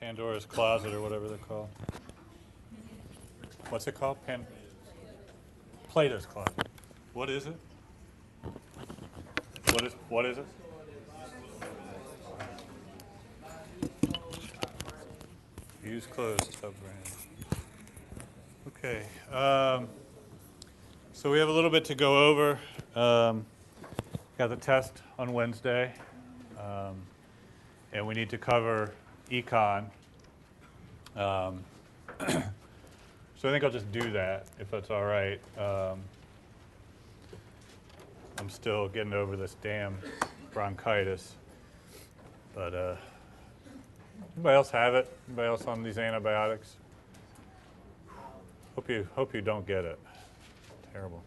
Pandora's Closet or whatever they're called. What's it called? Plato's Closet. What is it? What is it? Used clothes sub-brand. Okay. So we have a little bit to go over. Got the test on Wednesday, and we need to cover econ. So I think I'll just do that if that's all right. I'm still getting over this damn bronchitis, but anybody else have it? Anybody else on these antibiotics? Hope you don't get it. Terrible.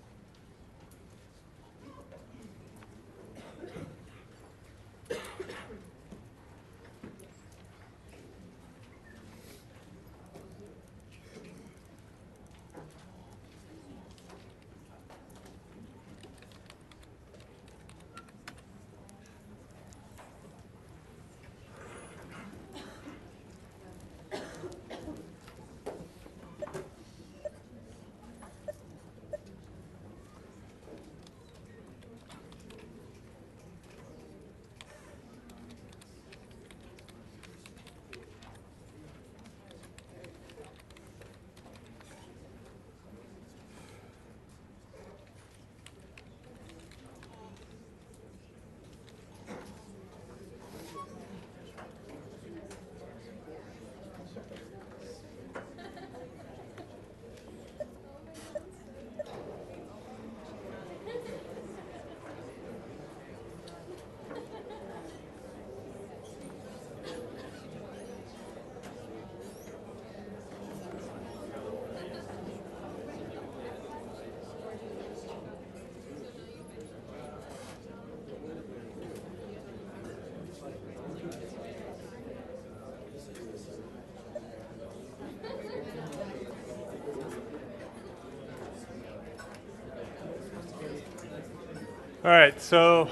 All right, so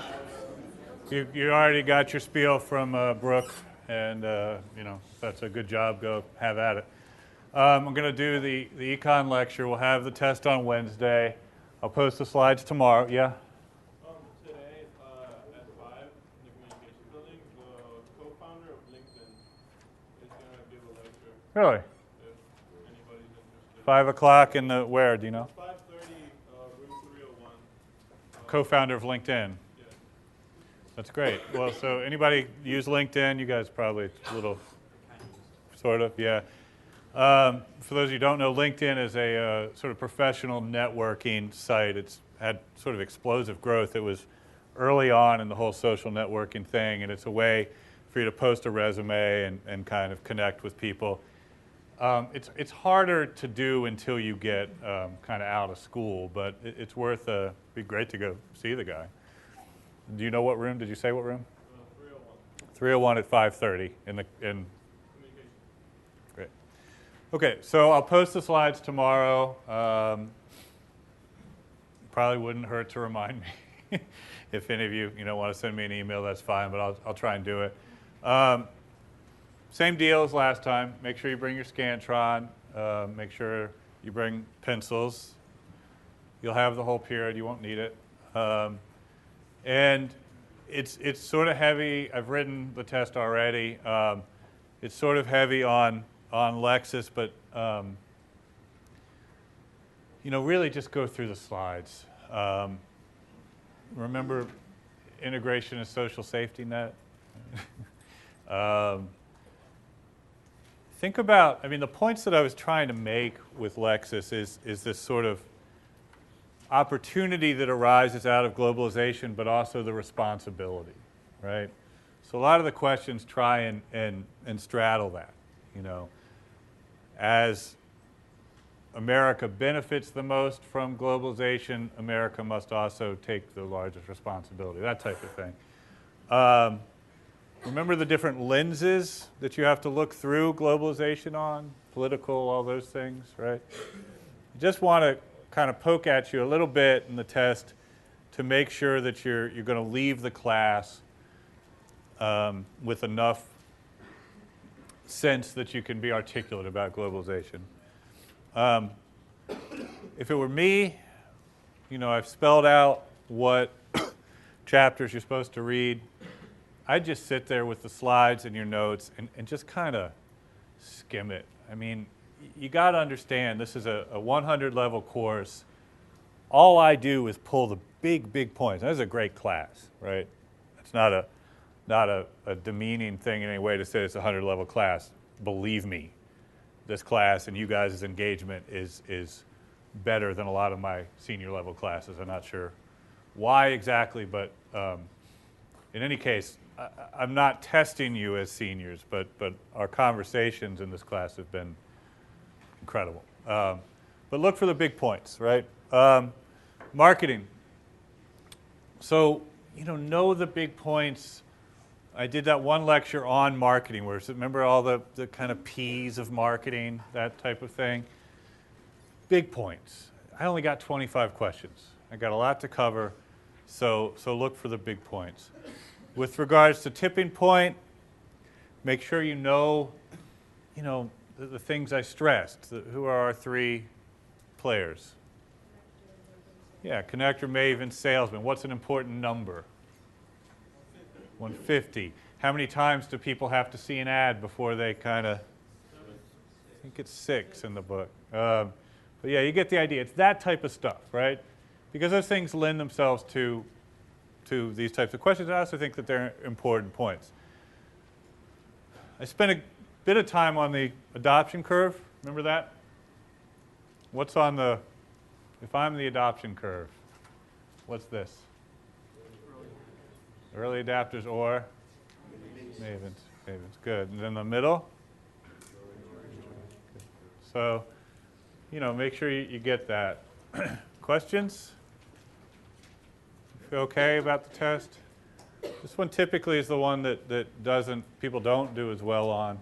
you already got your spiel from Brooke, and that's a good job. Go have at it. I'm going to do the econ lecture. We'll have the test on Wednesday. I'll post the slides tomorrow. Yeah? Today at 5 in the communication building, the co-founder of LinkedIn is going to give a lecture. Really? If anybody's interested. 5 o'clock in the where, do you know? 5:30, room 301. Co-founder of LinkedIn. Yeah. That's great. Well, so anybody use LinkedIn? You guys probably a little, sort of, yeah. For those of you who don't know, LinkedIn is a sort of professional networking site. It's had sort of explosive growth. It was early on in the whole social networking thing, and it's a way for you to post a resume and kind of connect with people. It's harder to do until you get kind of out of school, but it's worth be great to go see the guy. Do you know what room? Did you say what room? 301. 301 at 5:30 in. Great. Okay, so I'll post the slides tomorrow. Probably wouldn't hurt to remind me. If any of you want to send me an email, that's fine, but I'll try and do it. Same deal as last time. Make sure you bring your Scantron. Make sure you bring pencils. You'll have the whole period. You won't need it. And it's sort of heavy. I've written the test already. It's sort of heavy on Lexis, but really just go through the slides. Remember integration and social safety net? Think about, the points that I was trying to make with Lexis is this sort of opportunity that arises out of globalization, but also the responsibility, right? So a lot of the questions try and straddle that, As America benefits the most from globalization, America must also take the largest responsibility, that type of thing. Remember the different lenses that you have to look through globalization on, political, all those things, right? You just want to kind of poke at you a little bit in the test to make sure that you're going to leave the class with enough sense that you can be articulate about globalization. If it were me, you know, I've spelled out what chapters you're supposed to read. I'd just sit there with the slides and your notes and just kind of skim it. I mean, you got to understand this is a 100 level course. All I do is pull the big points. This is a great class, right? It's not a demeaning thing in any way to say it's a 100 level class. Believe me, this class and you guys' engagement is better than a lot of my senior level classes. I'm not sure why exactly, but in any case, I'm not testing you as seniors, but our conversations in this class have been incredible. But look for the big points, right? Marketing. So, you know the big points. I did that one lecture on marketing where, remember all the kind of P's of marketing, that type of thing? Big points. I only got 25 questions. I got a lot to cover, so look for the big points. With regards to tipping point, make sure you know the things I stressed. Who are our three players? Yeah, connector, maven, salesman. What's an important number? 150. How many times do people have to see an ad before they kind of... I think it's 6 in the book. But yeah, you get the idea. It's that type of stuff, right? Because those things lend themselves to these types of questions. I also think that they're important points. I spent a bit of time on the adoption curve. Remember that? What's on the... If I'm the adoption curve, what's this? Early adapters or mavens. Mavens, good. And then the middle? So, make sure you get that. Questions? Feel okay about the test? This one typically is the one that people don't do as well on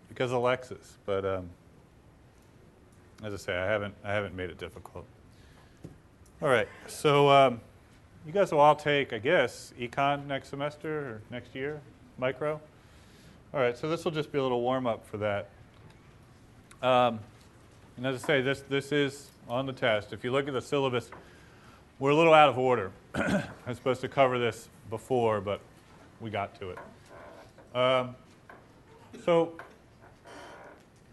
because of Lexis. But as I say, I haven't made it difficult. All right, so you guys will all take, I guess, Econ next semester or next year, micro. All right, so this will just be a little warm-up for that. And as I say, this is on the test. If you look at the syllabus, we're a little out of order. I was supposed to cover this before, but we got to it. So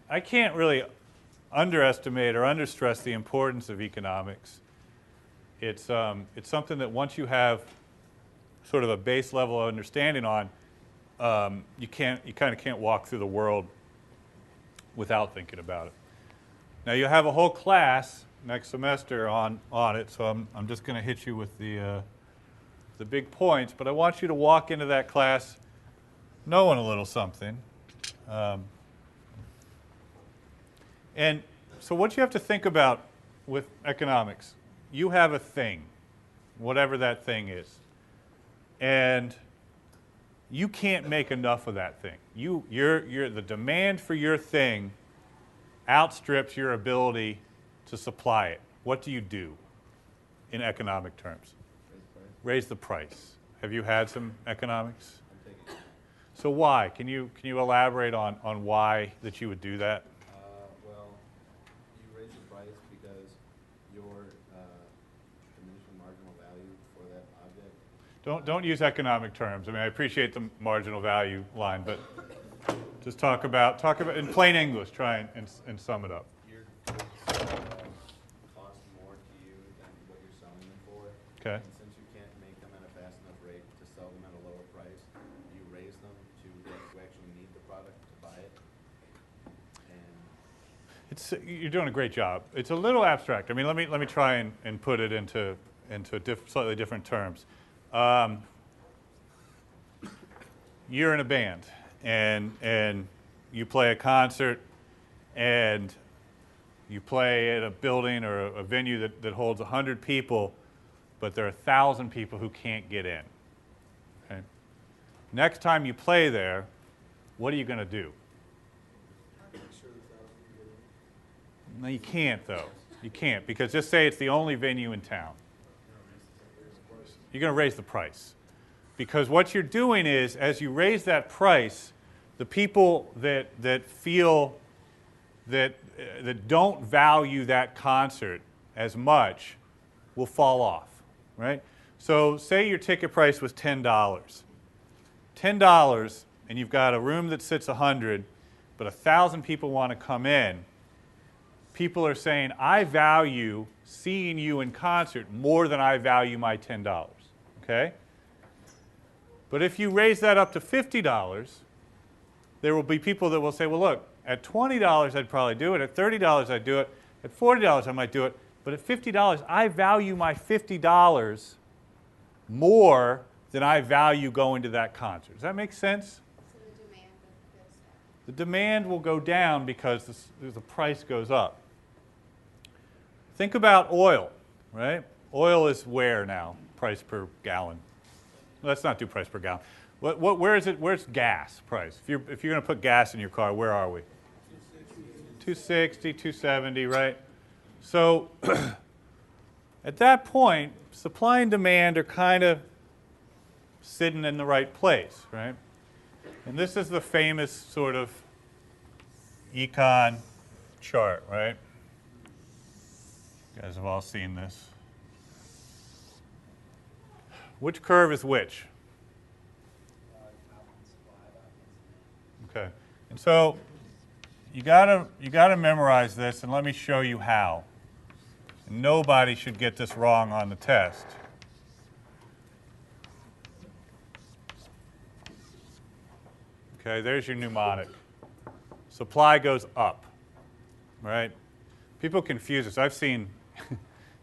I can't really underestimate or understress the importance of economics. It's something that once you have sort of a base level of understanding on, you kind of can't walk through the world without thinking about it. Now you have a whole class next semester on it, so I'm just going to hit you with the big points. But I want you to walk into that class knowing a little something. And so what you have to think about with economics, you have a thing, whatever that thing is, and you can't make enough of that thing. The demand for your thing outstrips your ability to supply it. What do you do in economic terms? Raise the price. Have you had some economics? So why? Can you elaborate on why that you would do that? Well, you raise the price because you're diminishing marginal value for that object. Don't use economic terms. I mean, I appreciate the marginal value line, but just talk about in plain English. Try and sum it up. Your cost more to you than what you're selling them for. Okay. And since you can't make them at a fast enough rate to sell them at a lower price, you raise them to those who actually need the product to buy it. And You're doing a great job. It's a little abstract. I mean, let me try and put it into slightly different terms. You're in a band, and you play a concert, and you play at a building or a venue that holds 100 people, but there are 1,000 people who can't get in. Okay? Next time you play there, what are you going to do? No, you can't, though. You can't, because just say it's the only venue in town. You're going to raise the price. Because what you're doing is, as you raise that price, the people that feel that don't value that concert as much will fall off, right? So say your ticket price was $10. $10, and you've got a room that sits 100, but 1,000 people want to come in. People are saying, I value seeing you in concert more than I value my $10, okay? But if you raise that up to $50, there will be people that will say, well, look, at $20 I'd probably do it, at $30 I'd do it, at $40 I might do it, but at $50 I value my $50 more than I value going to that concert. Does that make sense? So the demand goes down. The demand will go down because the price goes up. Think about oil, right? Oil is where now? Price per gallon. Let's not do price per gallon. Where is it? Where's gas price? If you're going to put gas in your car, where are we? 260, 270, right? So at that point, supply and demand are kind of sitting in the right place, right? And this is the famous sort of econ chart, right? You guys have all seen this. Which curve is which? Okay. And so you gotta memorize this, and let me show you how. Nobody should get this wrong on the test. Okay, there's your mnemonic. Supply goes up, right? People confuse this. I've seen,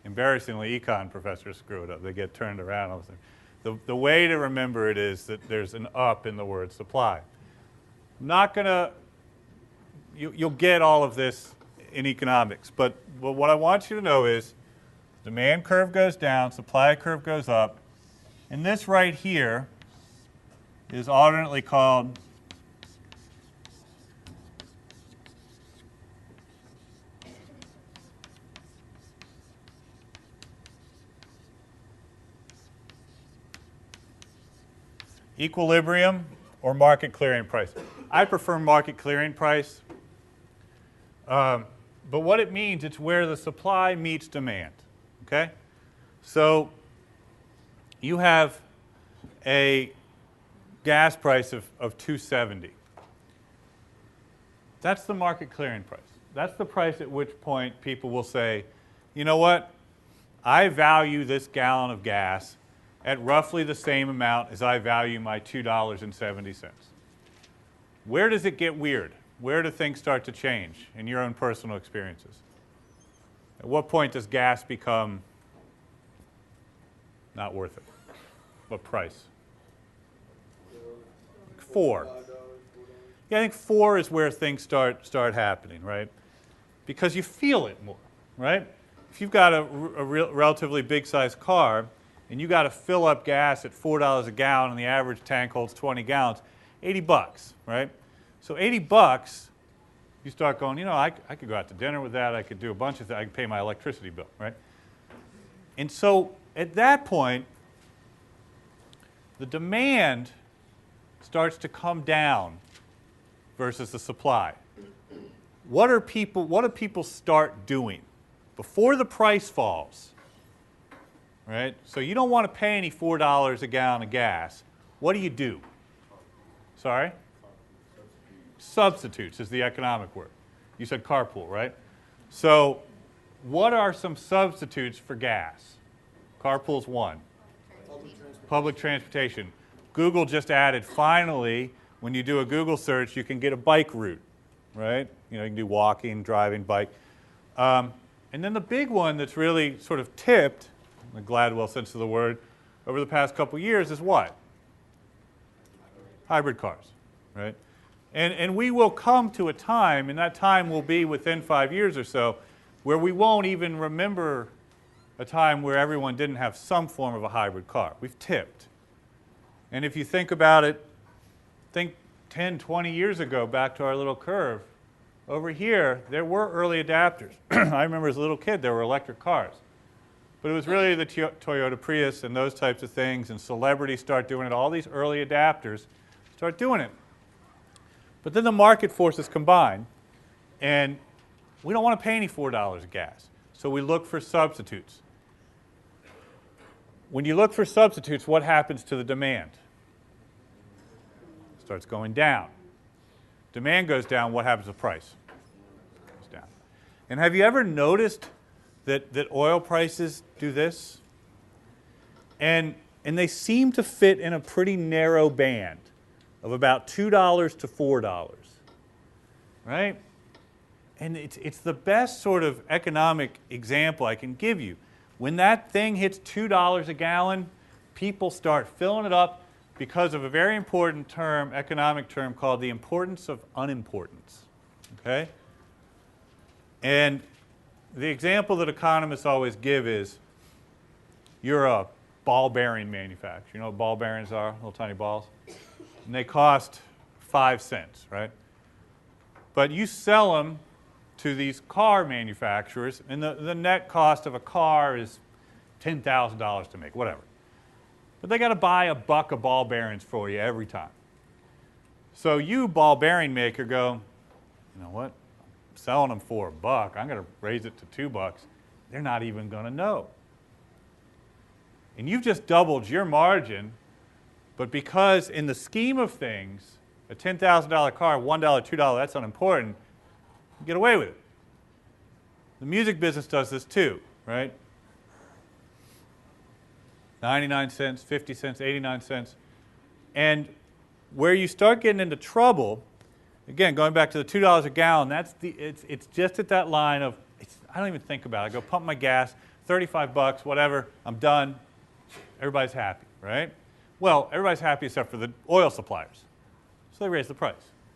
embarrassingly, econ professors screw it up. They get turned around all the time. The way to remember it is that there's an up in the word supply. I'm not going to, you'll get all of this in economics, but what I want you to know is demand curve goes down, supply curve goes up, and this right here is alternately called equilibrium or market clearing price. I prefer market clearing price, but what it means, it's where the supply meets demand, okay? So you have a gas price of $2.70. That's the market clearing price. That's the price at which point people will say, you know what, I value this gallon of gas at roughly the same amount as I value my $2.70. Where does it get weird? Where do things start to change in your own personal experiences? At what point does gas become not worth it? What price? 4. Yeah, I think 4 is where things start happening, right? Because you feel it more, right? If you've got a relatively big-sized car, and you got to fill up gas at $4 a gallon, and the average tank holds 20 gallons, $80, right? So $80, you start going, you know, I could go out to dinner with that. I could do a bunch of things. I could pay my electricity bill, right? And so at that point, the demand starts to come down versus the supply. What do people start doing before the price falls? Right? So you don't want to pay any $4 a gallon of gas. What do? Sorry? Substitutes is the economic word. You said carpool, right? So what are some substitutes for gas? Carpool's one. Public transportation. Google just added, finally, when you do a Google search, you can get a bike route, right? You know, you can do walking, driving, bike. And then the big one that's really sort of tipped, in the Gladwell sense of the word, over the past couple years is what? Hybrid cars, right? And we will come to a time, and that time will be within 5 years or so, where we won't even remember a time where everyone didn't have some form of a hybrid car. We've tipped. And if you think about it, think 10, 20 years ago, back to our little curve, over here, there were early adapters. I remember as a little kid, there were electric cars. But it was really the Toyota Prius and those types of things, and celebrities start doing it. All these early adapters start doing it. But then the market forces combine, and we don't want to pay any $4 of gas. So we look for substitutes. When you look for substitutes, what happens to the demand? It starts going down. Demand goes down, what happens to the price? It goes down. And have you ever noticed that oil prices do this? And they seem to fit in a pretty narrow band of about $2 to $4, right? And it's the best sort of economic example I can give you. When that thing hits $2 a gallon, people start filling it up because of a very important term, economic term, called the importance of unimportance, okay? And the example that economists always give is, you're a ball bearing manufacturer. You know what ball bearings are? Little tiny balls. And they cost 5 cents, right? But you sell them to these car manufacturers, and the net cost of a car is $10,000 to make, whatever. But they got to buy a buck of ball bearings for you every time. So you, ball bearing maker, go, you know what? I'm selling them for a buck. I'm going to raise it to $2. They're not even going to know. And you've just doubled your margin, but because in the scheme of things, a $10,000 car, $1, $2, that's unimportant, you get away with it. The music business does this too, right? 99 cents, 50 cents, 89 cents. And where you start getting into trouble, again, going back to the $2 a gallon, it's just at that line of, I don't even think about it. I go pump my gas, 35 bucks, whatever, I'm done. Everybody's happy, right? Well, everybody's happy except for the oil suppliers. So they raise the price,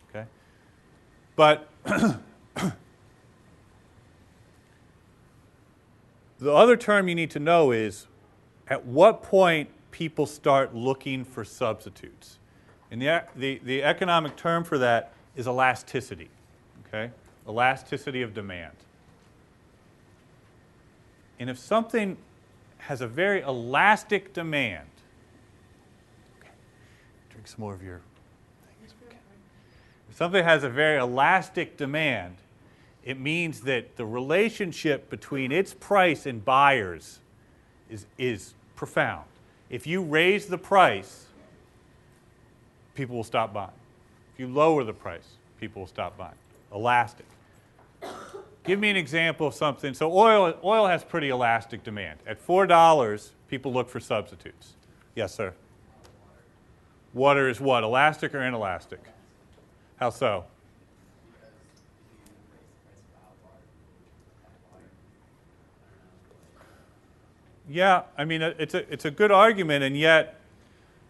okay? But the other term you need to know is at what point people start looking for substitutes. And the economic term for that is elasticity, okay? Elasticity of demand. And if something has a very elastic demand, okay, drink some more of your things, okay. If something has a very elastic demand, it means that the relationship between its price and buyers is profound. If you raise the price, people will stop buying. If you lower the price, people will stop buying. Elastic. Give me an example of something. So oil has pretty elastic demand. At $4, people look for substitutes. Yes, sir. Water is what? Elastic or inelastic? How so? Yeah, I mean, it's a good argument, and yet,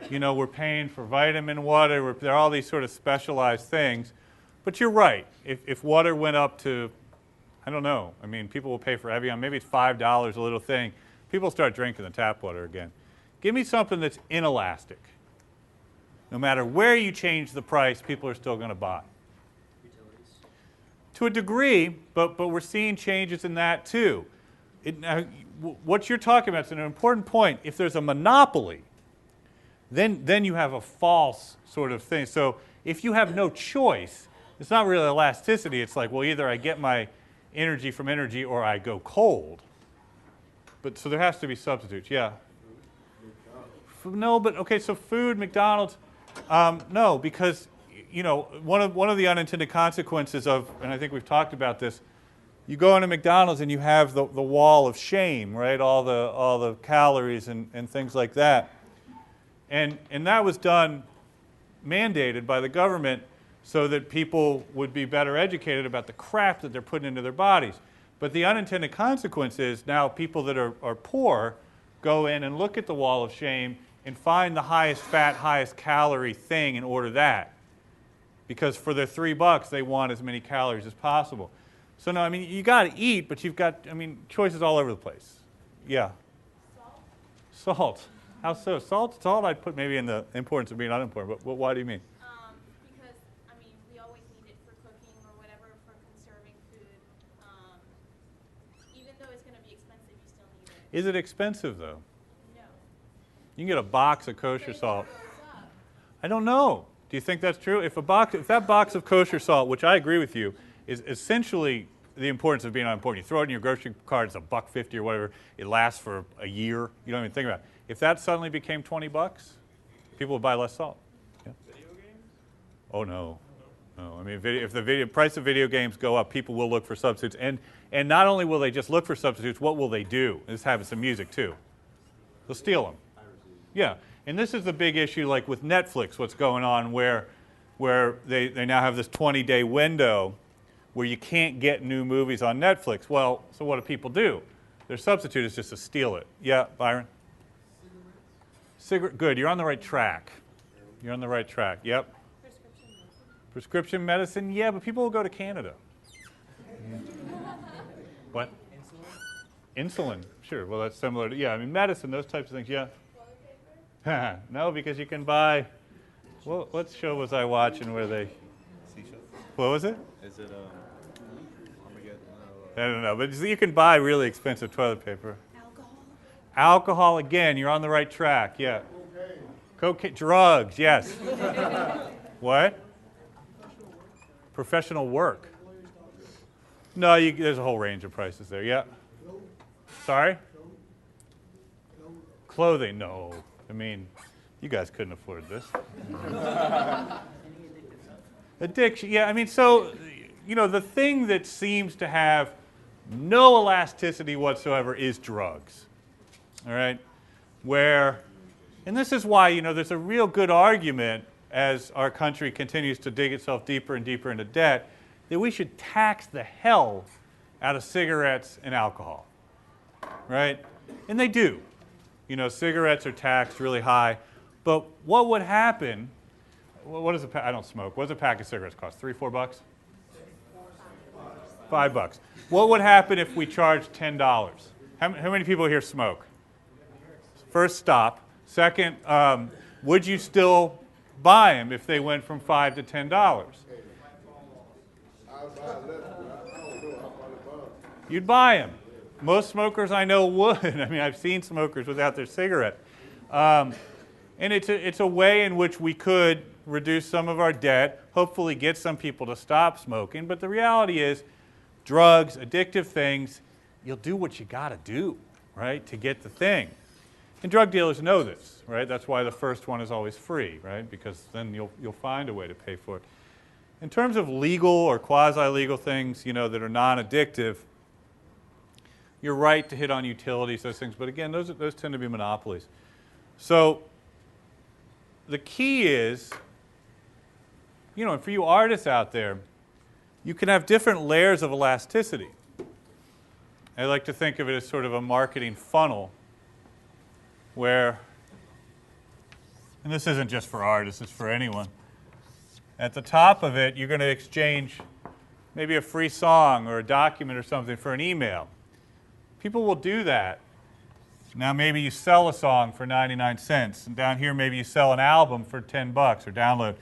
you know, we're paying for vitamin water. There are all these sort of specialized things. But you're right. If water went up to, I don't know, I mean, people will pay for Evian. Maybe it's $5 a little thing. People start drinking the tap water again. Give me something that's inelastic. No matter where you change the price, people are still going to buy. Utilities. To a degree, but we're seeing changes in that too. What you're talking about is an important point. If there's a monopoly, then you have a false sort of thing. So if you have no choice, it's not really elasticity. It's like, well, either I get my energy from energy or I go cold. But so there has to be substitutes. Yeah. No, but okay. So food, McDonald's, no, because you know one of the unintended consequences of, and I think we've talked about this. You go into McDonald's and you have the wall of shame, right? All the calories and things like that. And that was done, mandated by the government so that people would be better educated about the crap that they're putting into their bodies. But the unintended consequence is now people that are poor go in and look at the wall of shame and find the highest fat, highest calorie thing and order that. Because for their $3, they want as many calories as possible. So no, I mean, you got to eat, but you've got, I mean, choices all over the place. Yeah. Salt. How so? Salt I'd put maybe in the importance of being unimportant, but why do you mean? Because, I mean, we always need it for cooking or whatever, for conserving food. Even though it's going to be expensive, you still need it. Is it expensive, though? No. You can get a box of kosher But it salt. goes up. I don't know. Do you think that's true? If that box of kosher salt, which I agree with you, is essentially the importance of being unimportant. You throw it in your grocery cart, it's $1.50 or whatever. It lasts for a year. You don't even think about it. If that suddenly became $20, people would buy less salt. Yeah. Video games? Oh no, no. I mean, if the price of video games go up, people will look for substitutes. And not only will they just look for substitutes, what will they do? This happens to music too. They'll steal them. Yeah, and this is the big issue, like with Netflix, what's going on, where they now have this 20-day window where you can't get new movies on Netflix. Well, so what do people do? Their substitute is just to steal it. Yeah, Byron? Cigarette. Good, you're on the right track. You're on the right track, yep. Prescription medicine? Prescription medicine, yeah, but people will go to Canada. What? Insulin, sure. Well, that's similar to, yeah, I mean, medicine, those types of things, yeah. Toilet paper? No, because you can buy, well, what show was I watching where they, Seashell? what was it? Is it, I forget, I don't know, but you can buy really expensive toilet paper. Alcohol? Alcohol, again, you're on the right track, yeah. Cocaine, drugs, yes. What? Professional work. No, there's a whole range of prices there, yeah. Sorry? Clothing, no. I mean, you guys couldn't afford this. Addiction, yeah, I mean, so, you know, the thing that seems to have no elasticity whatsoever is drugs, all right? Where, and this is why, you know, there's a real good argument as our country continues to dig itself deeper and deeper into debt that we should tax the hell out of cigarettes and alcohol, right? And they do. You know, cigarettes are taxed really high. But what would happen, what is I don't smoke. What does a pack of cigarettes cost? $3, $4? $5. What would happen if we charged $10? How many people here smoke? First, stop. Second, would you still buy them if they went from $5 to $10? You'd buy them. Most smokers I know would. I mean, I've seen smokers without their cigarette. And it's a way in which we could reduce some of our debt, hopefully get some people to stop smoking. But the reality is, drugs, addictive things, you'll do what you got to do, right, to get the thing. And drug dealers know this, right? That's why the first one is always free, right? Because then you'll find a way to pay for it. In terms of legal or quasi-legal things, you know, that are non-addictive, you're right to hit on utilities, those things. But again, those tend to be monopolies. So the key is, you know, and for you artists out there, you can have different layers of elasticity. I like to think of it as sort of a marketing funnel where, and this isn't just for artists, it's for anyone. At the top of it, you're going to exchange maybe a free song or a document or something for an email. People will do that. Now maybe you sell a song for 99 cents, and down here maybe you sell an album for $10 or download.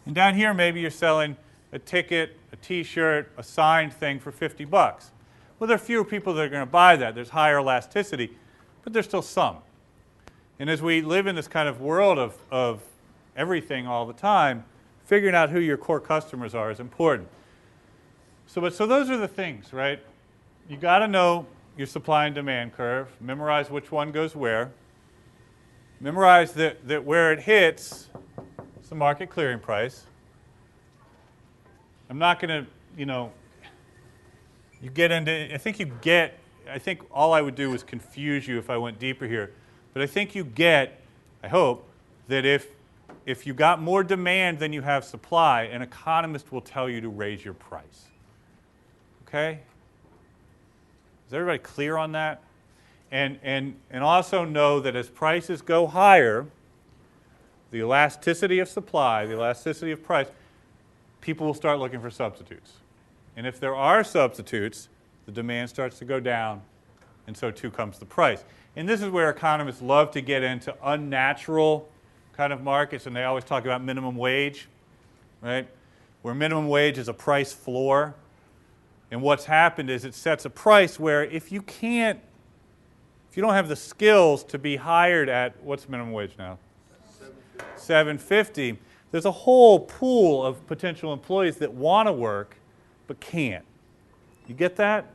And down here maybe you're selling a ticket, a t-shirt, a signed thing for $50. Well, there are fewer people that are going to buy that. There's higher elasticity, but there's still some. And as we live in this kind of world of everything all the time, figuring out who your core customers are is important. So those are the things, right? You got to know your supply and demand curve, memorize which one goes where, memorize that where it hits, it's the market clearing price. I'm not going to, you know, you get into, I think all I would do is confuse you if I went deeper here. But I think you get, I hope, that if you got more demand than you have supply, an economist will tell you to raise your price. Okay? Is everybody clear on that? And also know that as prices go higher, the elasticity of supply, the elasticity of price, people will start looking for substitutes. And if there are substitutes, the demand starts to go down, and so too comes the price. And this is where economists love to get into unnatural kind of markets, and they always talk about minimum wage, right? Where minimum wage is a price floor. And what's happened is it sets a price where if you don't have the skills to be hired at, what's minimum wage now? $7.50. there's a whole pool of potential employees that want to work but can't. You get that?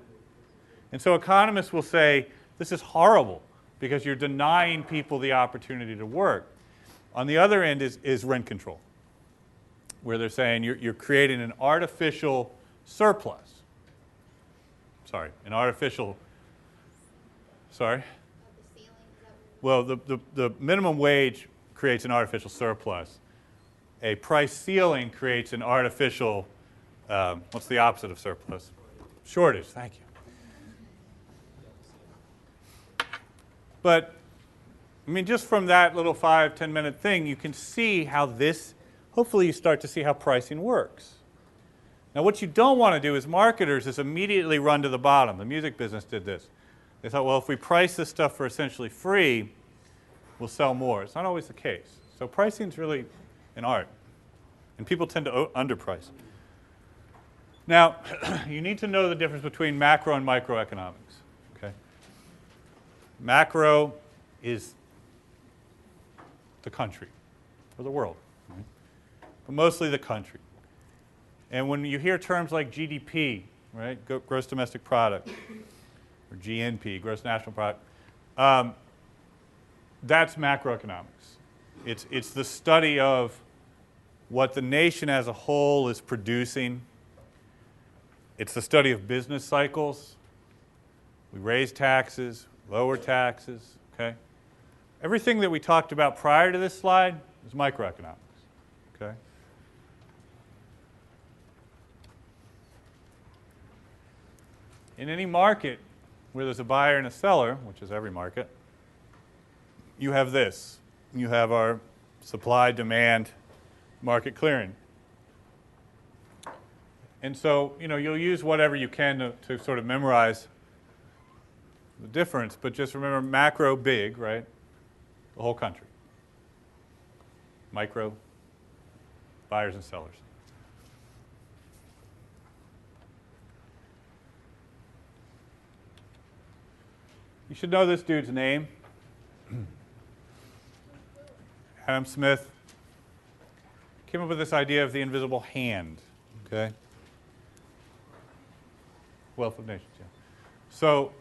And so economists will say, this is horrible because you're denying people the opportunity to work. On the other end is rent control, where they're saying you're creating an artificial surplus. Sorry, an artificial, sorry? The ceiling, is that what Well, the minimum wage creates an artificial surplus. A price ceiling creates an artificial, what's the opposite of surplus? Shortage, thank you. But, I mean, just from that little 5-10 minute thing, you can see how this, hopefully you start to see how pricing works. Now, what you don't want to do as marketers is immediately run to the bottom. The music business did this. They thought, well, if we price this stuff for essentially free, we'll sell more. It's not always the case. So pricing is really an art. And people tend to underprice. Now, you need to know the difference between macro and microeconomics. Okay? Macro is the country or the world, right? But mostly the country. And when you hear terms like GDP, right, gross domestic product, or GNP, gross national product, that's macroeconomics. It's the study of what the nation as a whole is producing. It's the study of business cycles. We raise taxes, lower taxes, okay? Everything that we talked about prior to this slide is microeconomics, okay? In any market where there's a buyer and a seller, which is every market, you have this. You have our supply-demand market clearing. And so, you know, you'll use whatever you can to sort of memorize the difference, but just remember macro, big, right? The whole country. Micro, buyers and sellers. You should know this dude's name. Adam Smith came up with this idea of the invisible hand, okay? Wealth of Nations, yeah. So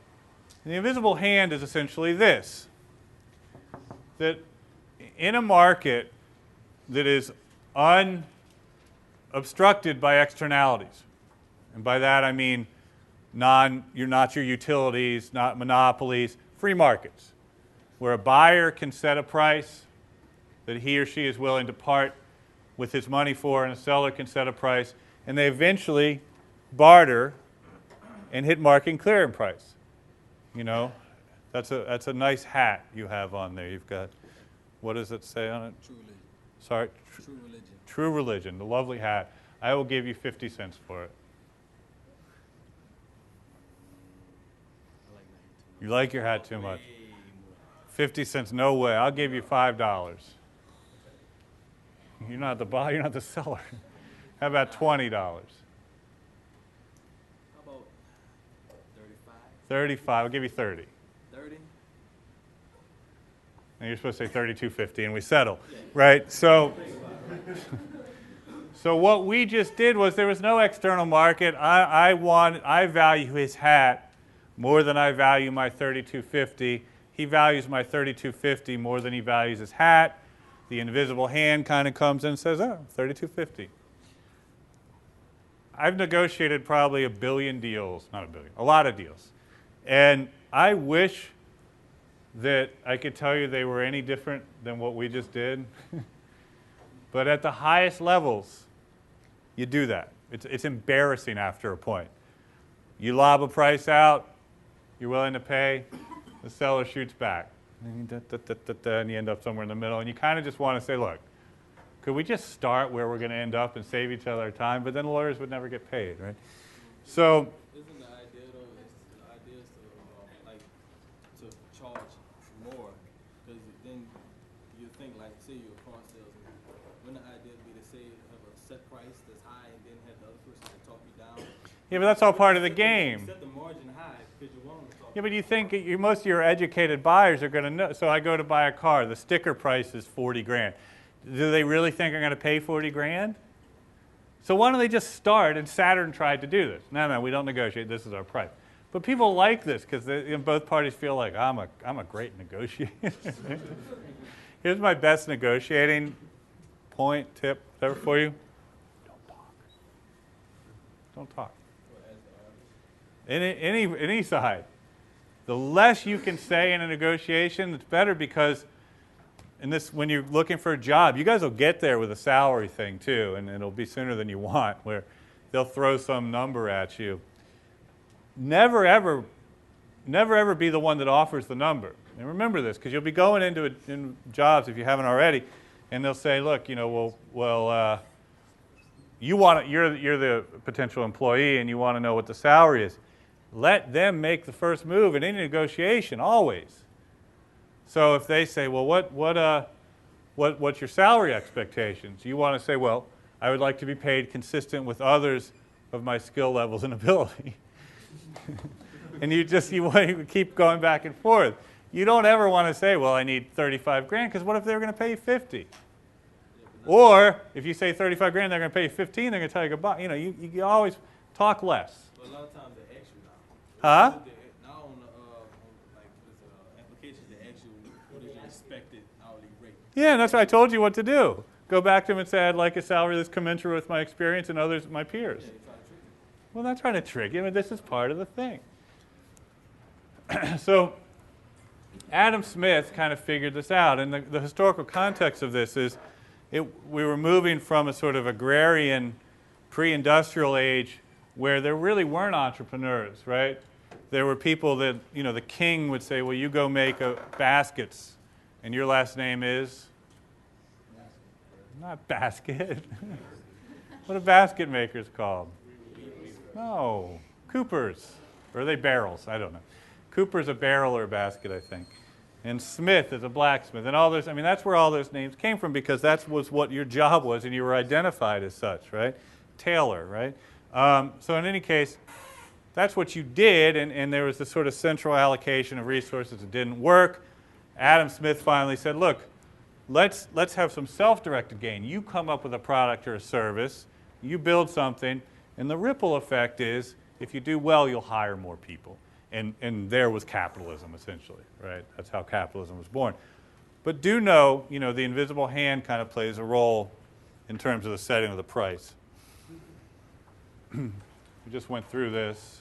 the invisible hand is essentially this, that in a market that is unobstructed by externalities, and by that I mean you're not your utilities, not monopolies, free markets, where a buyer can set a price that he or she is willing to part with his money for, and a seller can set a price, and they eventually barter and hit market clearing price. You know, that's a nice hat you have on there. You've got, what does it say on it? True religion. Sorry? True religion. True religion, the lovely hat. I will give you 50 cents for it. I like that. You like your hat too much. Way more. 50 cents, no way. I'll give you $5. You're not the buyer, you're not the seller. How about $20? How about 35? 35, I'll give you 30. 30? And you're supposed to say 32.50 and we settle, right? So what we just did was there was no external market. I value his hat more than I value my 32.50. He values my 32.50 more than he values his hat. The invisible hand kind of comes in and says, oh, 32.50. I've negotiated probably a billion deals, not a billion, a lot of deals. And I wish that I could tell you they were any different than what we just did. But at the highest levels, you do that. It's embarrassing after a point. You lob a price out, you're willing to pay, the seller shoots back. And you end up somewhere in the middle. And you kind of just want to say, look, could we just start where we're going to end up and save each other time? But then lawyers would never get paid, right? So Isn't the idea though? The idea is to like to charge more, because then you think like, say you're a car salesman. Wouldn't the idea be to say have a set price that's high and then have the other person to talk you down? yeah, but that's all part of the You game. set the margin high because you want them to talk. Yeah, but you think most of your educated buyers are going to know. So I go to buy a car. The sticker price is 40 grand. Do they really think I'm going to pay 40 grand? So why don't they just start? And Saturn tried to do this. No, we don't negotiate. This is our price. But people like this because both parties feel like I'm a great negotiator. Here's my best negotiating point, tip, whatever for you. Don't talk. Don't talk. Any side. The less you can say in a negotiation, it's better because when you're looking for a job, you guys will get there with a salary thing too, and it'll be sooner than you want, where they'll throw some number at you. Never ever be the one that offers the number. And remember this, because you'll be going into jobs if you haven't already, and they'll say, look, you're the potential employee, and you want to know what the salary is. Let them make the first move in any negotiation, always. So if they say, well, what's your salary expectations? You want to say, well, I would like to be paid consistent with others of my skill levels and ability. And you want to keep going back and forth. You don't ever want to say, well, I need 35 grand, because what if they're going to pay you 50? Or if you say 35 grand, they're going to pay you 15, they're going to tell you goodbye. You always talk less. But a lot of times they ask you now. Huh? Now on the applications, they ask you what is your expected hourly rate. Yeah, and that's what I told you what to do. Go back to them and say, I'd like a salary that's commensurate with my experience and others, my peers. Yeah, they try to trick you. Well, not trying to trick you. I mean, this is part of the thing. So Adam Smith kind of figured this out. And the historical context of this is we were moving from a sort of agrarian pre-industrial age where there really weren't entrepreneurs, right? There were people that, the king would say, well, you go make baskets, and your last name is? Not Basket. What are basket makers called? No, Coopers. Or are they barrels? I don't know. Cooper's a barrel or a basket, I think. And Smith is a blacksmith. And all those, that's where all those names came from, because that was what your job was, and you were identified as such, right? Tailor, right? So in any case, that's what you did, and there was this sort of central allocation of resources that didn't work. Adam Smith finally said, look, let's have some self-directed gain. You come up with a product or a service, you build something, and the ripple effect is, if you do well, you'll hire more people. And there was capitalism, essentially, right? That's how capitalism was born. But do know, the invisible hand kind of plays a role in terms of the setting of the price. We just went through this.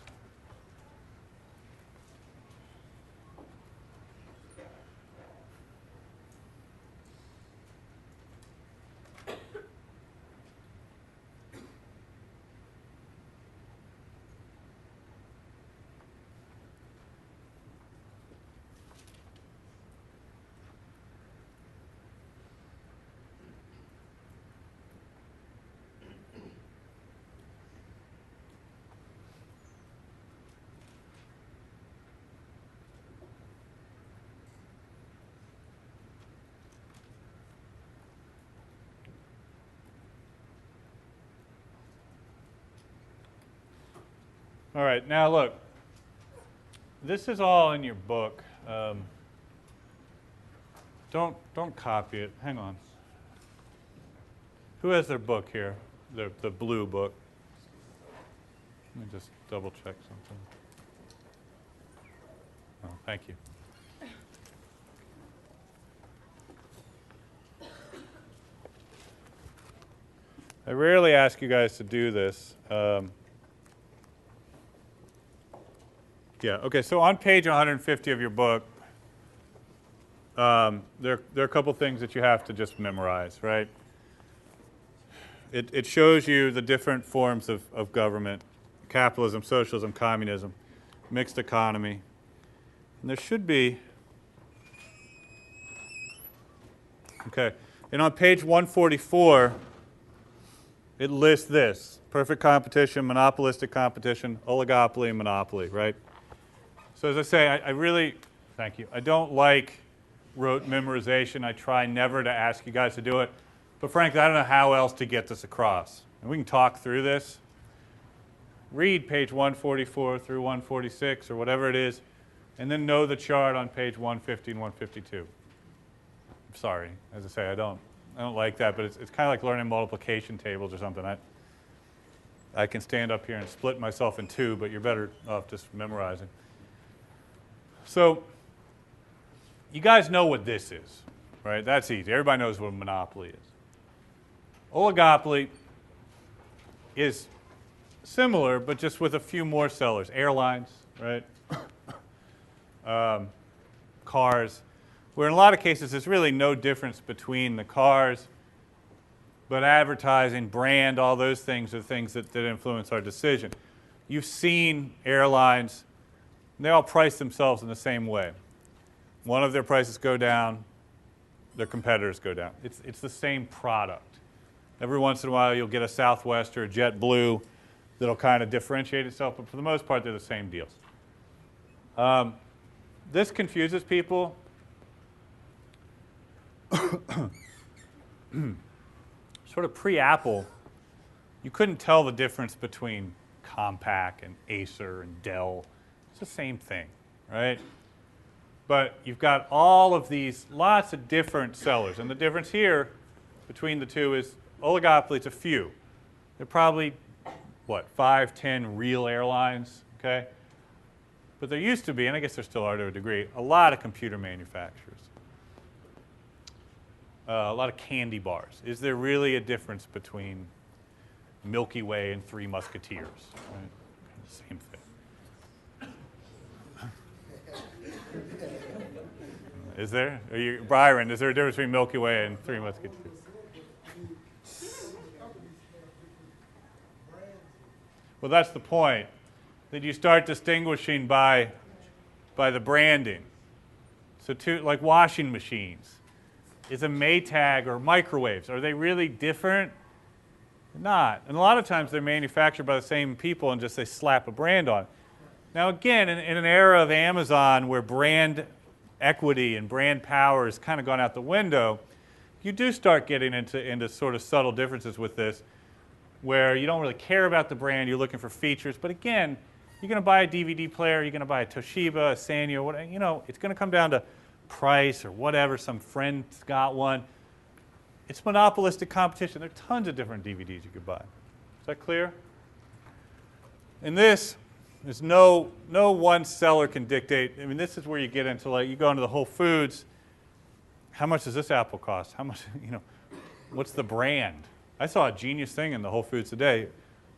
All right, now look, this is all in your book. Don't copy it. Hang on. Who has their book here? The blue book. Let me just double check something. Oh, thank you. I rarely ask you guys to do this. Yeah, okay, so on page 150 of your book, there are a couple things that you have to just memorize, right? It shows you the different forms of government: capitalism, socialism, communism, mixed economy. And there should be, okay, and on page 144, it lists this: perfect competition, monopolistic competition, oligopoly, and monopoly, right? So as I say, I really, thank you, I don't like rote memorization. I try never to ask you guys to do it. But frankly, I don't know how else to get this across. And we can talk through this. Read page 144 through 146 or whatever it is, and then know the chart on page 150 and 152. I'm sorry, as I say, I don't I don't like that, but it's kind of like learning multiplication tables or something. I can stand up here and split myself in two, but you're better off just memorizing. So you guys know what this is, right? That's easy. Everybody knows what a monopoly is. Oligopoly is similar, but just with a few more sellers. Airlines, right? Cars, where in a lot of cases there's really no difference between the cars, but advertising, brand, all those things are things that influence our decision. You've seen airlines, they all price themselves in the same way. One of their prices go down, their competitors go down. It's the same product. Every once in a while you'll get a Southwest or a JetBlue that'll kind of differentiate itself, but for the most part they're the same deals. This confuses people. Sort of pre-Apple, you couldn't tell the difference between Compaq and Acer and Dell. It's the same thing, right? But you've got all of these, lots of different sellers. And the difference here between the two is oligopoly, it's a few. They're probably, what, 5, 10 real airlines, okay? But there used to be, and I guess there still are to a degree, a lot of computer manufacturers. A lot of candy bars. Is there really a difference between Milky Way and Three Musketeers? Right? Same thing. Is there? Byron, is there a difference between Milky Way and Three Musketeers? Well, that's the point. That you start distinguishing by the branding. So like washing machines. Is a Maytag or microwaves, are they really different? Not. And a lot of times they're manufactured by the same people and just they slap a brand on. Now again, in an era of Amazon where brand equity and brand power has kind of gone out the window, you do start getting into sort of subtle differences with this where you don't really care about the brand, you're looking for features. But again, you're going to buy a DVD player, you're going to buy a Toshiba, a Sanyo, whatever, you know, it's going to come down to price or whatever, some friend's got one. It's monopolistic competition. There are tons of different DVDs you could buy. Is that clear? In this, there's no one seller can dictate. I mean, this is where you get into, like, you go into the Whole Foods. How much does this apple cost? How much, you know, what's the brand? I saw a genius thing in the Whole Foods today.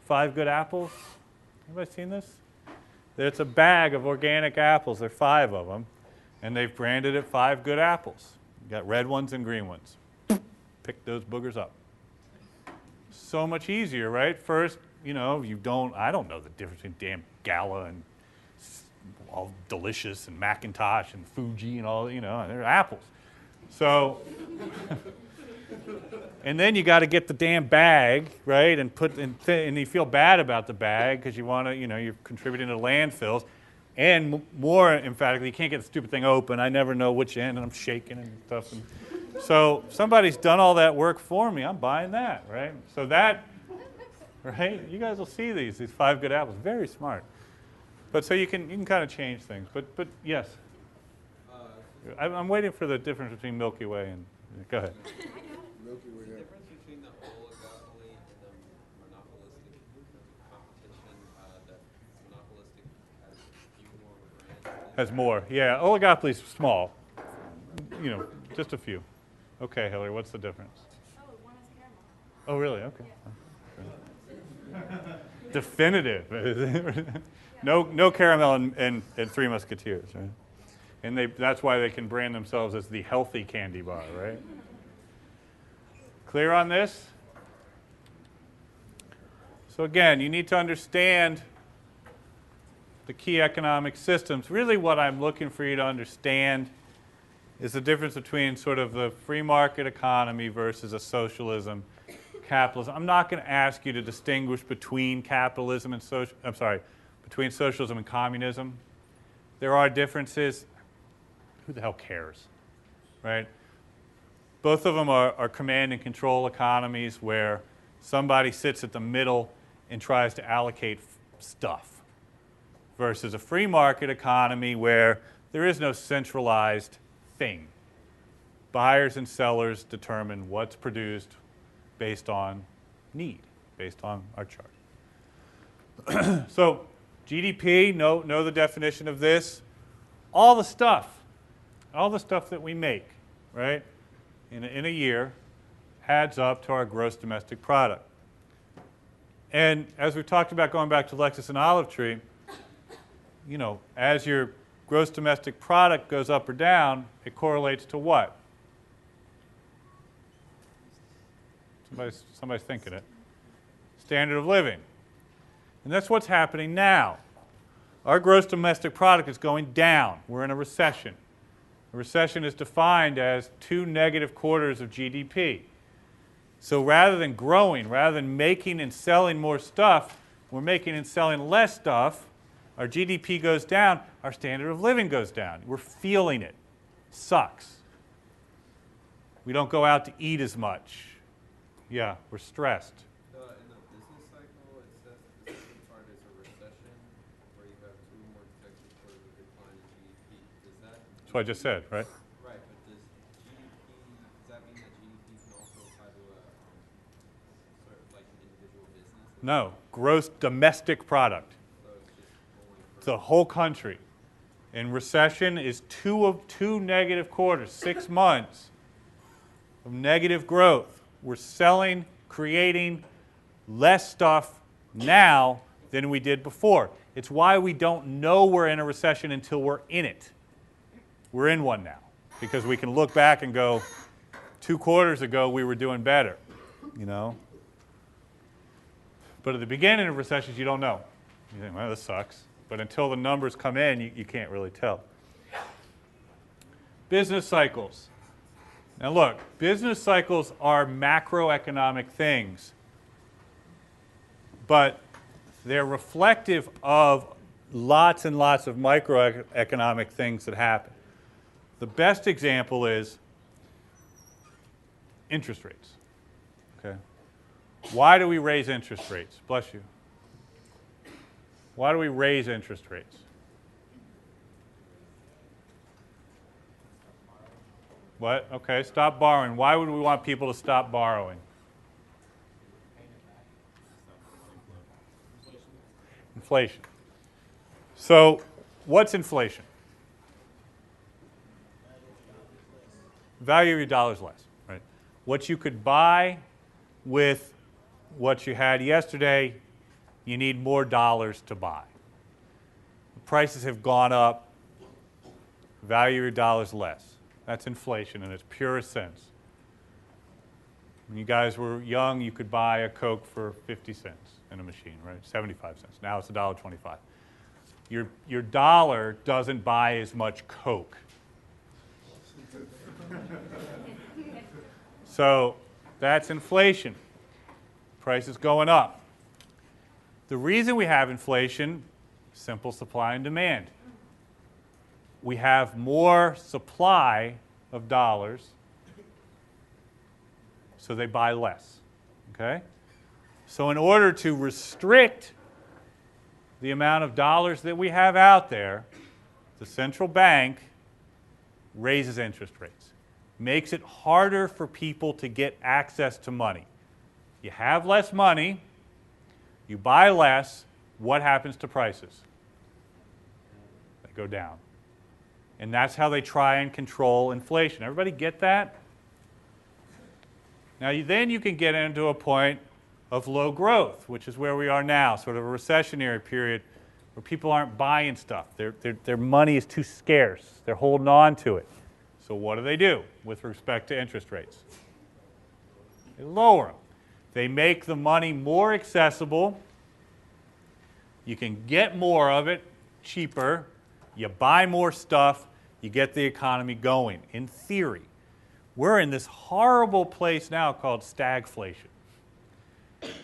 5 good apples. Anybody seen this? It's a bag of organic apples. There are 5 of them. And they've branded it 5 good apples. You got red ones and green ones. Pick those boogers up. So much easier, right? First, you know, I don't know the difference between damn Gala and all Delicious and Macintosh and Fuji and all, you know, they're apples. So, and then you got to get the damn bag, right? And you feel bad about the bag because you want to, you know, you're contributing to landfills. And more emphatically, you can't get the stupid thing open. I never know which end, and I'm shaking and stuff. And so somebody's done all that work for me. I'm buying that, right? So that, right? You guys will see these 5 good apples. Very smart. But so you can kind of change things. But yes, I'm waiting for the difference between Milky Way and. Go ahead. Milky Way. The difference between the oligopoly and the monopolistic competition, that monopolistic has a few more brands. Has more. Yeah, oligopoly's small. You know, just a few. Okay, Hillary, what's the difference? Oh, one is caramel. Oh, really? Okay. Okay. Definitive. No caramel and Three Musketeers, right? And that's why they can brand themselves as the healthy candy bar, right? Clear on this? So again, you need to understand the key economic systems. Really what I'm looking for you to understand is the difference between sort of the free market economy versus a socialism, capitalism. I'm not going to ask you to distinguish between capitalism and between socialism and communism. There are differences. Who the hell cares, right? Both of them are command and control economies where somebody sits at the middle and tries to allocate stuff versus a free market economy where there is no centralized thing. buyers and sellers determine what's produced based on need, based on our chart. So GDP, know the definition of this. All the stuff that we make, right, in a year adds up to our gross domestic product. And as we've talked about going back to Lexus and Olive Tree, you know, as your gross domestic product goes up or down, it correlates to what? Somebody's thinking it. Standard of living. And that's what's happening now. Our gross domestic product is going down. We're in a recession. A recession is defined as 2 negative quarters of GDP. So rather than growing, rather than making and selling more stuff, we're making and selling less stuff. Our GDP goes down. Our standard of living goes down. We're feeling it. Sucks. We don't go out to eat as much. Yeah, we're stressed. In the business cycle, it says that the second part is a recession, where you have 2 more consecutive quarters of decline in GDP. Does that? That's what I just said, right? Right, but does that mean that GDP can also apply to a sort of like an individual business? No, gross domestic product. So it's just only for The whole country. And recession is 2 negative quarters, 6 months of negative growth. We're selling, creating less stuff now than we did before. It's why we don't know we're in a recession until we're in it. We're in one now because we can look back and go, 2 quarters ago we were doing better, you know. But at the beginning of recessions, you don't know. You think, well, this sucks. But until the numbers come in, you can't really tell. Business cycles. Now look, business cycles are macroeconomic things, but they're reflective of lots and lots of microeconomic things that happen. The best example is interest rates. Okay? Why do we raise interest rates? Bless you. Why do we raise interest rates? What? Okay, stop borrowing. Why would we want people to stop borrowing? Inflation. So, what's inflation? Value of your dollar's less, right? What you could buy with what you had yesterday, you need more dollars to buy. The prices have gone up. Value of your dollar's less. That's inflation in its purest sense. When you guys were young, you could buy a Coke for 50 cents in a machine, right? 75 cents. Now it's $1.25. Your dollar doesn't buy as much Coke. So that's inflation. Prices going up. The reason we have inflation, simple supply and demand. We have more supply of dollars, so they buy less. Okay? So in order to restrict the amount of dollars that we have out there, the central bank raises interest rates, makes it harder for people to get access to money. You have less money, you buy less, what happens to prices? They go down. And that's how they try and control inflation. Everybody get that? Now, then you can get into a point of low growth, which is where we are now, sort of a recessionary period where people aren't buying stuff. Their money is too scarce. They're holding on to it. So what do with respect to interest rates? They lower them. They make the money more accessible. You can get more of it cheaper. You buy more stuff. You get the economy going, in theory. We're in this horrible place now called stagflation,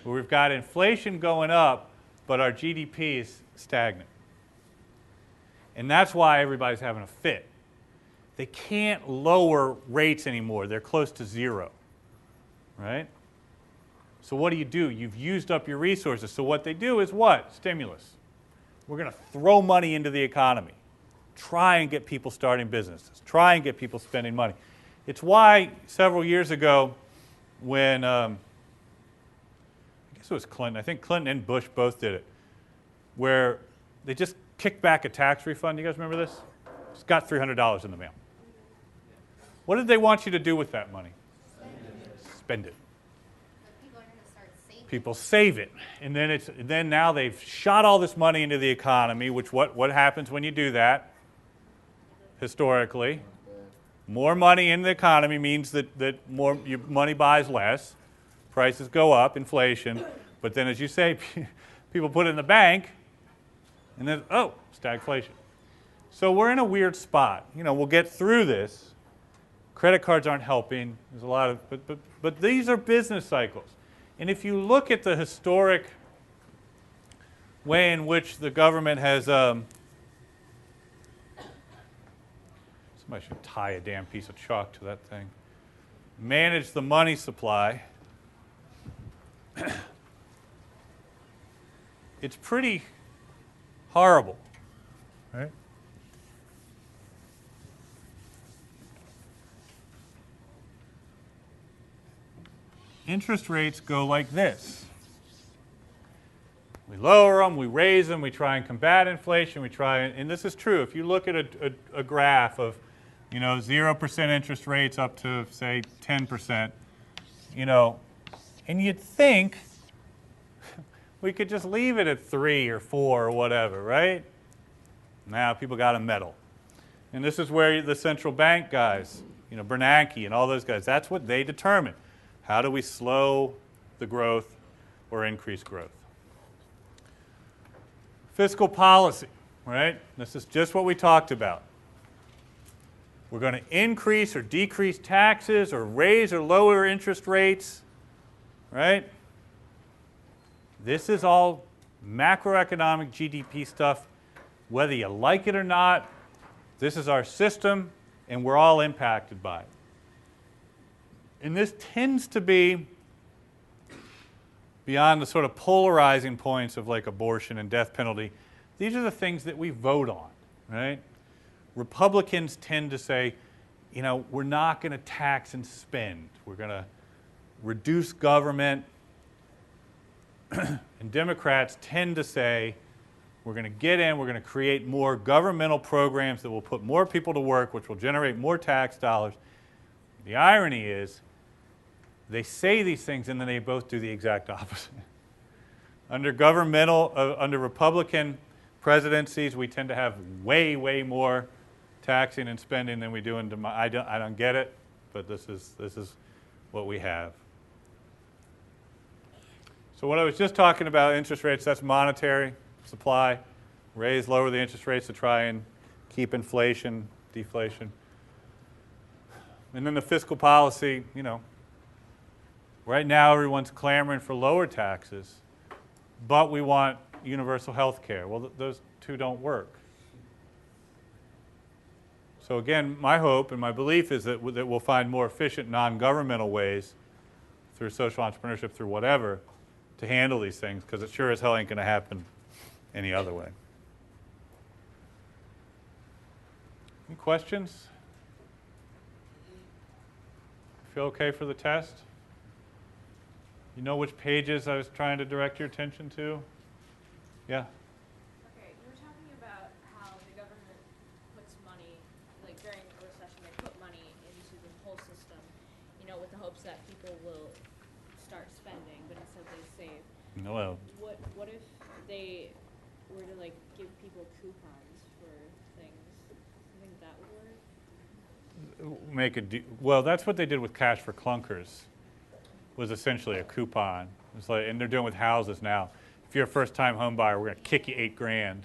where we've got inflation going up, but our GDP is stagnant. And that's why everybody's having a fit. They can't lower rates anymore. They're close to zero, right? So what do? You've used up your resources. So what they do is what? Stimulus. We're going to throw money into the economy. Try and get people starting businesses. Try and get people spending money. It's why several years ago when, I guess it was Clinton, I think Clinton and Bush both did it, where they just kicked back a tax refund. You guys remember this? Just got $300 in the mail. What did they want you to do with that money? Spend it. People are going to start saving. People save it. And then now they've shot all this money into the economy, which what happens when you do that? Historically, more money in the economy means that more your money buys less, prices go up, inflation, but then as you say, people put it in the bank, and then, oh, stagflation. So we're in a weird spot. You know, we'll get through this. Credit cards aren't helping. There's a lot of, but these are business cycles. And if you look at the historic way in which the government has, somebody should tie a damn piece of chalk to that thing, manage the money supply, it's pretty horrible, right? Interest rates go like this. We lower them, we raise them, we try and combat inflation, we try, and this is true. If you look at a graph of, you know, 0% interest rates up to, say, 10%, you know, and you'd think we could just leave it at 3 or 4 or whatever, right? Now people got to meddle. And this is where the central bank guys, you know, Bernanke and all those guys, that's what they determine. How do we slow the growth or increase growth? Fiscal policy, right? This is just what we talked about. We're going to increase or decrease taxes or raise or lower interest rates, right? This is all macroeconomic GDP stuff. Whether you like it or not, this is our system, and we're all impacted by it. And this tends to be beyond the sort of polarizing points of like abortion and death penalty. These are the things that we vote on, right? Republicans tend to say, you know, we're not going to tax and spend. We're going to reduce government. And Democrats tend to say, we're going to get in, we're going to create more governmental programs that will put more people to work, which will generate more tax dollars. The irony is, they say these things and then they both do the exact opposite. Under under Republican presidencies, we tend to have way, way more taxing and spending than we do in I don't get it, but this is what we have. So what I was just talking about, interest rates, that's monetary supply. Raise, lower the interest rates to try and keep inflation, deflation. And then the fiscal policy, you know, right now everyone's clamoring for lower taxes, but we want universal health care. Well, those two don't work. So again, my hope and my belief is that we'll find more efficient non-governmental ways through social entrepreneurship, through whatever, to handle these things, because it sure as hell ain't going to happen any other way. Any questions? Feel okay for the test? You know which pages I was trying to direct your attention to? Yeah? Okay, you were talking about how the government puts money, like during a recession, they put money into the whole system, you know, with the hopes that people will start spending, but instead they save. No. What if they were to like give people coupons for things? You think that would work? Well, that's what they did with Cash for Clunkers. Was essentially a coupon. It's like, and they're doing with houses now. If you're a first-time home buyer, we're going to kick you $8,000,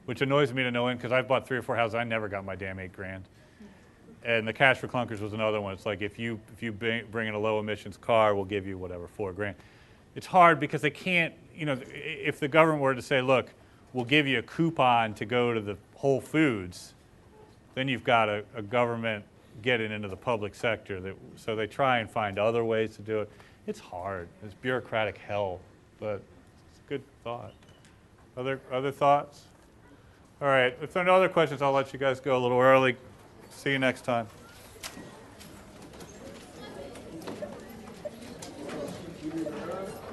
which annoys me to no end because I've bought 3 or 4 houses. I never got my damn $8,000. And the Cash for Clunkers was another one. It's like if you bring in a low-emissions car, we'll give you whatever, $4,000. It's hard because they can't. You know, if the government were to say, look, we'll give you a coupon to go to the Whole Foods, then you've got a government getting into the public sector. So they try and find other ways to do it. It's hard. It's bureaucratic hell, but it's a good thought. Other thoughts? All right. If there are no other questions, I'll let you guys go a little early. See you next time. Bruh.